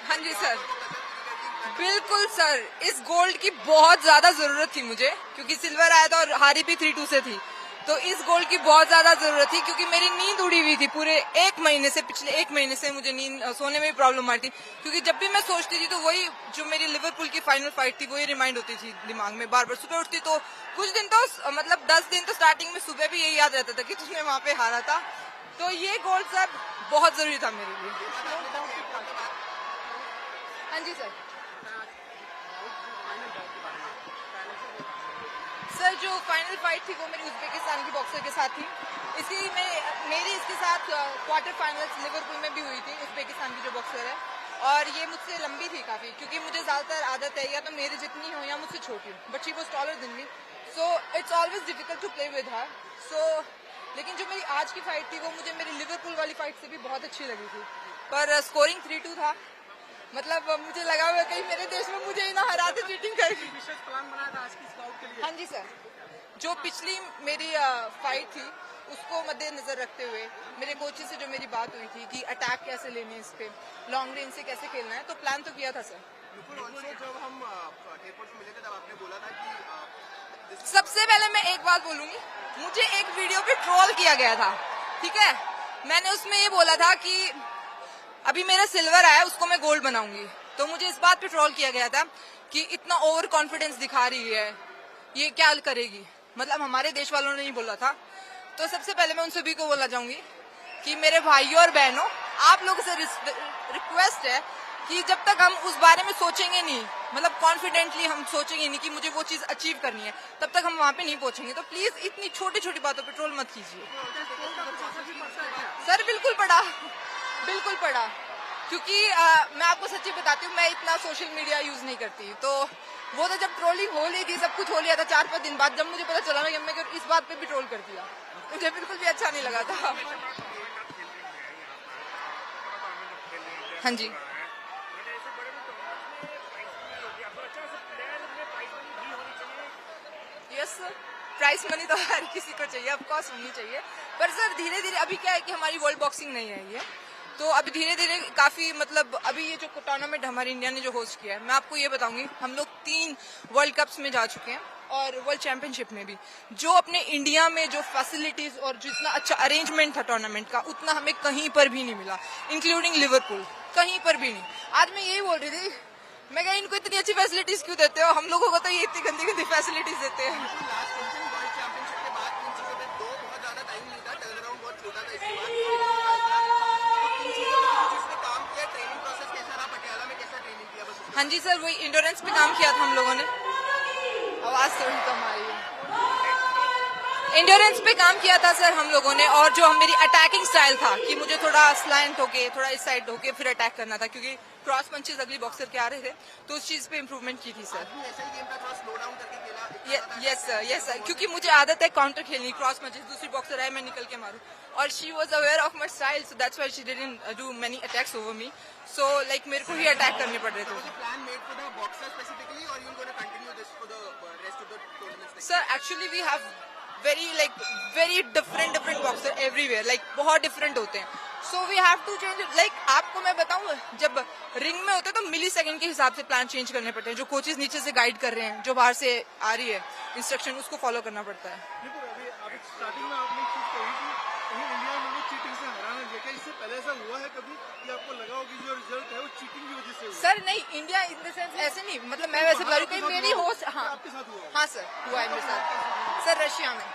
हाँ जी सर, बिल्कुल सर, इस गोल्ड की बहुत ज्यादा जरूरत थी मुझे, क्योंकि सिल्वर आया था और हारी भी 3-2 से थी। तो इस गोल्ड की बहुत ज्यादा जरूरत थी, क्योंकि मेरी नींद उड़ी हुई थी पूरे एक महीने से। पिछले एक महीने से मुझे नींद सोने में भी प्रॉब्लम आ रही थी, क्योंकि जब भी मैं सोचती थी तो वही जो मेरी लिवरपूल की फाइनल फाइट थी वही रिमाइंड होती थी दिमाग में बार बार। सुबह उठती तो कुछ दिन तो मतलब 10 दिन तो स्टार्टिंग में सुबह भी यही याद रहता था कि तुमने वहां पे हारा था। तो ये गोल्ड सर बहुत जरूरी था मेरे लिए। हाँ जी सर। सर जो फाइनल फाइट थी वो मेरी उज्बेकिस्तान की बॉक्सर के साथ थी। मेरी इसके साथ क्वार्टर फाइनल्स लिवरपूल में भी हुई थी, उज्बेकिस्तान की जो बॉक्सर है। और ये मुझसे लंबी थी काफी, क्योंकि मुझे ज्यादातर आदत है या तो मेरे जितनी हो या मुझसे छोटी हो, but she was taller than me, so it's always difficult to play with her. So लेकिन जो मेरी आज की फाइट थी वो मुझे मेरी लिवरपूल वाली फाइट से भी बहुत अच्छी लगी थी। पर स्कोरिंग 3-2 था, मतलब मुझे लगा हुआ कहीं मेरे देश में मुझे ही ना हरा दे चीटिंग करके। विशेष प्लान बनाया था आज की स्काउट के लिए? हाँ जी सर, जो पिछली मेरी फाइट थी उसको मद्देनजर रखते हुए मेरे कोचेस से जो मेरी बात हुई थी कि अटैक कैसे लेने, इस पे लॉन्ग रेंज से कैसे खेलना है, तो प्लान तो किया था सर। जब हम एयरपोर्ट में मिले थे तब आपने बोला था कि सबसे पहले मैं एक बात बोलूंगी, मुझे एक वीडियो पे ट्रोल किया गया था, ठीक है। मैंने उसमें ये बोला था कि अभी मेरा सिल्वर आया उसको मैं गोल्ड बनाऊंगी, तो मुझे इस बात पे ट्रोल किया गया था कि इतना ओवर कॉन्फिडेंस दिखा रही है, ये क्या करेगी, मतलब हमारे देश वालों ने नहीं बोला था। तो सबसे पहले मैं उन सभी को बोलना चाहूंगी कि मेरे भाइयों और बहनों, आप लोगों से रिक्वेस्ट है कि जब तक हम उस बारे में सोचेंगे नहीं, मतलब कॉन्फिडेंटली हम सोचेंगे नहीं कि मुझे वो चीज अचीव करनी है, तब तक हम वहां पे नहीं पहुंचेंगे। तो प्लीज इतनी छोटी छोटी बातों पे ट्रोल मत कीजिए। सर बिल्कुल पढ़ा, बिल्कुल पढ़ा, क्योंकि मैं आपको सच्ची बताती हूँ, मैं इतना सोशल मीडिया यूज नहीं करती। तो वो तो जब ट्रोलिंग हो ली थी, सब कुछ हो लिया था, 4-5 दिन बाद जब मुझे पता चला ना कि मैं इस बात पे भी ट्रोल कर दिया, मुझे बिल्कुल भी अच्छा नहीं लगा था। हाँ जी यस सर, प्राइस मनी तो हर किसी को चाहिए, ऑफ कोर्स होनी चाहिए। पर सर धीरे धीरे अभी क्या है कि हमारी वर्ल्ड बॉक्सिंग नहीं आई है, तो अभी धीरे धीरे काफी, मतलब अभी ये जो टूर्नामेंट हमारी इंडिया ने जो होस्ट किया है, मैं आपको ये बताऊंगी, हम लोग 3 वर्ल्ड कप्स में जा चुके हैं और वर्ल्ड चैंपियनशिप में भी। जो अपने इंडिया में जो फैसिलिटीज और जितना अच्छा अरेंजमेंट था टूर्नामेंट का, उतना हमें कहीं पर भी नहीं मिला, इंक्लूडिंग लिवरपूल, कहीं पर भी नहीं। आज मैं यही बोल रही थी, मैं कहा इनको इतनी अच्छी फैसिलिटीज क्यों देते हो, हम लोगों को तो ये इतनी गंदी गंदी फैसिलिटीज देते हैं। हाँ जी सर, वही इंडोरेंस पे काम किया था हम लोगों ने। आवाज थोड़ी कम आ रही है। इंडोरेंस पे काम किया था सर हम लोगों ने, और जो मेरी अटैकिंग स्टाइल था कि मुझे थोड़ा स्लैंट होके, थोड़ा इस साइड होके फिर अटैक करना था, क्योंकि क्रॉस पंचेस अगली बॉक्सर के आ रहे थे, तो उस चीज पे इम्प्रूवमेंट की थी sir. Yes sir, yes sir, क्योंकि मुझे आदत है काउंटर खेलनी, क्रॉस पंचेस, दूसरी बॉक्सर आए मैं निकल के मारूं, और she was aware of my style, so that's why she didn't do many attacks over me. So like मेरे को ही अटैक करने पड़ रहे थे। Sir actually we have very different boxer everywhere, like बहुत डिफरेंट होते हैं, so we have to change, like आपको मैं बताऊं, जब रिंग में होते हैं तो मिली सेकंड के हिसाब से प्लान चेंज करने पड़ते हैं, जो कोचेस नीचे से गाइड कर रहे हैं, जो बाहर से आ रही है इंस्ट्रक्शन, उसको फॉलो करना पड़ता है। स्टार्टिंग में आपने चीज कही कि कहीं इंडिया में लोग चीटिंग से हैरान है, लेकिन इससे पहले ऐसा हुआ है कभी कि आपको लगा हो कि जो रिजल्ट है वो चीटिंग की वजह से हुआ? सर नहीं, इंडिया इन द सेंस ऐसे नहीं, मतलब मैं वैसे बता रही हूँ, मेरी होस्ट, हाँ हाँ सर हुआ है मेरे साथ सर, रशिया में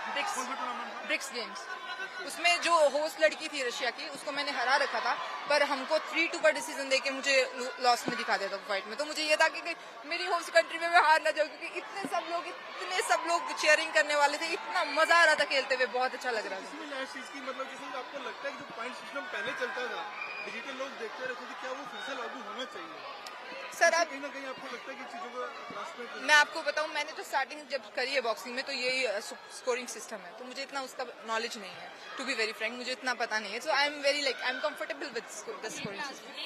ब्रिक्स गेम्स, उसमें जो होस्ट लड़की थी रशिया की, उसको मैंने हरा रखा था, पर हमको 3-2 का डिसीजन देके मुझे लॉस में दिखा दिया था फाइट में। तो मुझे ये था कि मेरी होस्ट कंट्री में मैं हार ना जाऊँ, क्योंकि इतने सब लोग चीयरिंग करने वाले थे, इतना मजा आ रहा था खेलते हुए, बहुत अच्छा लग रहा था। मतलब जैसे आपको लगता है कि जो पॉइंट सिस्टम पहले चलता था, डिजिटल लोग देखते रहते थे, क्या वो फिर से लागू होना चाहिए? सर आप कहीं ना कहीं आपको लगता है कि चीजों को, मैं आपको बताऊं, मैंने तो स्टार्टिंग जब करी है बॉक्सिंग में, तो यही स्कोरिंग सिस्टम है, तो मुझे इतना उसका नॉलेज नहीं है, टू बी वेरी फ्रैंक, मुझे इतना पता नहीं है, so I am very I am comfortable with the scoring system.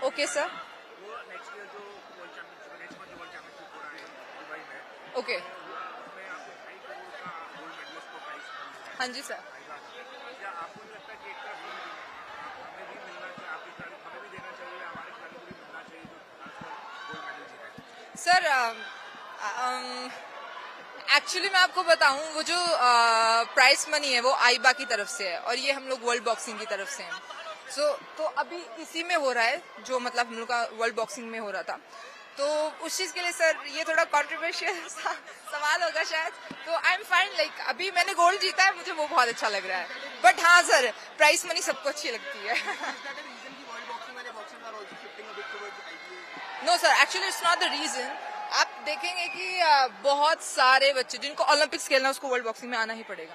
Okay sir, okay हाँ जी सर। क्या आपको नहीं लगता कि एक तरफ हमें भी मिलना चाहिए, आपकी खिलाड़ी हमें भी देना चाहिए, हमारे खिलाड़ी को भी मिलना चाहिए जो आजकल गोल्ड मेडल जीते? सर एक्चुअली मैं आपको बताऊं, वो जो प्राइस मनी है वो आईबा की तरफ से है और ये हम लोग वर्ल्ड बॉक्सिंग की तरफ से हैं। तो अभी इसी में हो रहा है जो मतलब हम लोग का वर्ल्ड बॉक्सिंग में हो रहा था, तो उस चीज के लिए सर ये थोड़ा कॉन्ट्रोवर्शियल सवाल होगा शायद। तो आई एम फाइन, लाइक अभी मैंने गोल्ड जीता है, मुझे वो बहुत अच्छा लग रहा है। बट हाँ सर, प्राइस मनी सबको अच्छी लगती है। No sir, actually it's not the reason. आप देखेंगे कि बहुत सारे बच्चे जिनको ओलंपिक्स खेलना है उसको वर्ल्ड बॉक्सिंग में आना ही पड़ेगा।